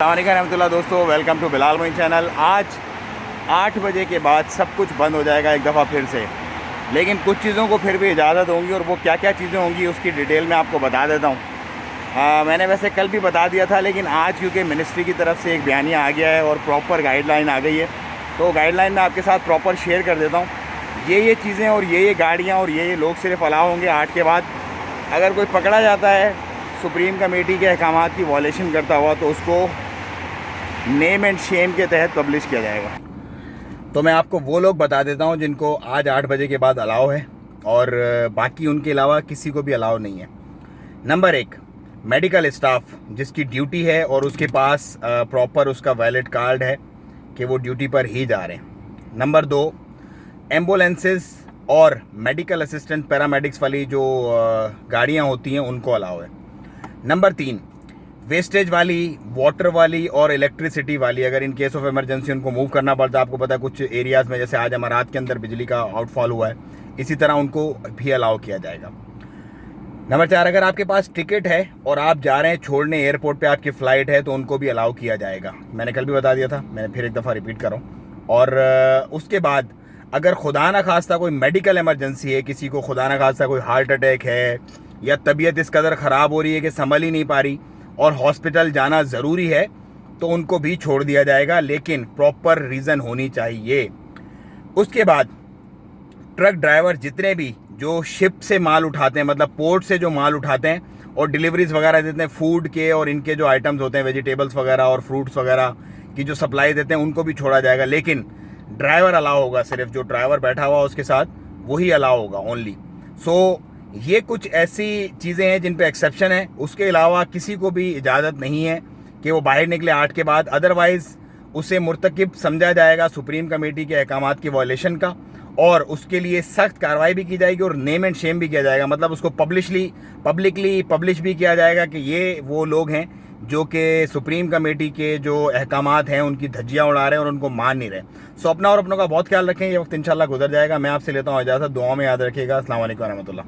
अस्सलामुअलैकुम रहमतुल्लाह दोस्तों, welcome to Bilal Moin channel. आज 8 बजे के बाद सब कुछ बंद हो जाएगा एक दफ़ा फिर से, लेकिन कुछ चीज़ों को फिर भी इजाज़त होंगी और वो क्या क्या चीज़ें होंगी उसकी डिटेल में आपको बता देता हूँ। मैंने वैसे कल भी बता दिया था, लेकिन आज क्योंकि मिनिस्ट्री की तरफ से एक बयानिया आ गया है और प्रॉपर गाइडलाइन आ गई है, तो गाइडलाइन मैं आपके साथ प्रॉपर शेयर कर देता हूँ। ये चीज़ें और ये गाड़ियाँ और ये लोग सिर्फ अलाउ होंगे 8 के बाद। अगर कोई पकड़ा जाता है सुप्रीम कमेटी के अहकामात की वॉलेशन करता हुआ तो उसको नेम एंड शेम के तहत पब्लिश किया जाएगा। तो मैं आपको वो लोग बता देता हूँ जिनको आज 8 बजे के बाद अलाउ है और बाकी उनके अलावा किसी को भी अलाउ नहीं है। नंबर 1, मेडिकल स्टाफ जिसकी ड्यूटी है और उसके पास प्रॉपर उसका वैलिड कार्ड है कि वो ड्यूटी पर ही जा रहे हैं। नंबर 2, एम्बुलेंसेस और मेडिकल असिस्टेंट पैरामेडिक्स वाली जो गाड़ियाँ होती हैं उनको अलाउ है। नंबर 3, वेस्टेज वाली, वाटर वाली और इलेक्ट्रिसिटी वाली, अगर इन केस ऑफ इमरजेंसी उनको मूव करना पड़ता है। आपको पता है कुछ एरियाज़ में जैसे आज अमारात के अंदर बिजली का आउटफॉल हुआ है, इसी तरह उनको भी अलाउ किया जाएगा। नंबर 4, अगर आपके पास टिकट है और आप जा रहे हैं छोड़ने, एयरपोर्ट पे आपकी फ़्लाइट है, तो उनको भी अलाउ किया जाएगा। मैंने कल भी बता दिया था, मैंने फिर एक दफ़ा रिपीट कर रहा हूँ। और उसके बाद अगर खुदा न खास्ता कोई मेडिकल इमरजेंसी है, किसी को खुदा न खास्ता कोई हार्ट अटैक है या तबीयत इस कदर ख़राब हो रही है कि संभल ही नहीं पा रही और हॉस्पिटल जाना ज़रूरी है, तो उनको भी छोड़ दिया जाएगा, लेकिन प्रॉपर रीज़न होनी चाहिए। उसके बाद ट्रक ड्राइवर जितने भी जो शिप से माल उठाते हैं, मतलब पोर्ट से जो माल उठाते हैं और डिलीवरीज वगैरह देते हैं फूड के और इनके जो आइटम्स होते हैं वेजिटेबल्स वगैरह और फ्रूट्स वगैरह की जो सप्लाई देते हैं, उनको भी छोड़ा जाएगा। लेकिन ड्राइवर अलाउ होगा, सिर्फ जो ड्राइवर बैठा हुआ उसके साथ वही अलाउ होगा ओनली। सो ये कुछ ऐसी चीज़ें हैं जिन पे एक्सेप्शन है। उसके अलावा किसी को भी इजाज़त नहीं है कि वो बाहर निकले 8 के बाद, अदरवाइज़ उसे मुर्तकिब समझा जाएगा सुप्रीम कमेटी के अहकामात की वॉयलेशन का और उसके लिए सख्त कार्रवाई भी की जाएगी और नेम एंड शेम भी किया जाएगा। मतलब उसको पब्लिकली पब्लिश भी किया जाएगा कि ये वो लोग हैं जो कि सुप्रीम कमेटी के जो अहकामात हैं उनकी धज्जियाँ उड़ा रहे हैं और उनको मान नहीं रहे। सो अपना और अपनों का बहुत ख्याल रखें। ये वक्त इंशाल्लाह गुजर जाएगा। मैं आपसे लेता हूँ इजाज़त। दुआ में याद रखिएगा। अस्सलाम वालेकुम रहमतुल्लाह।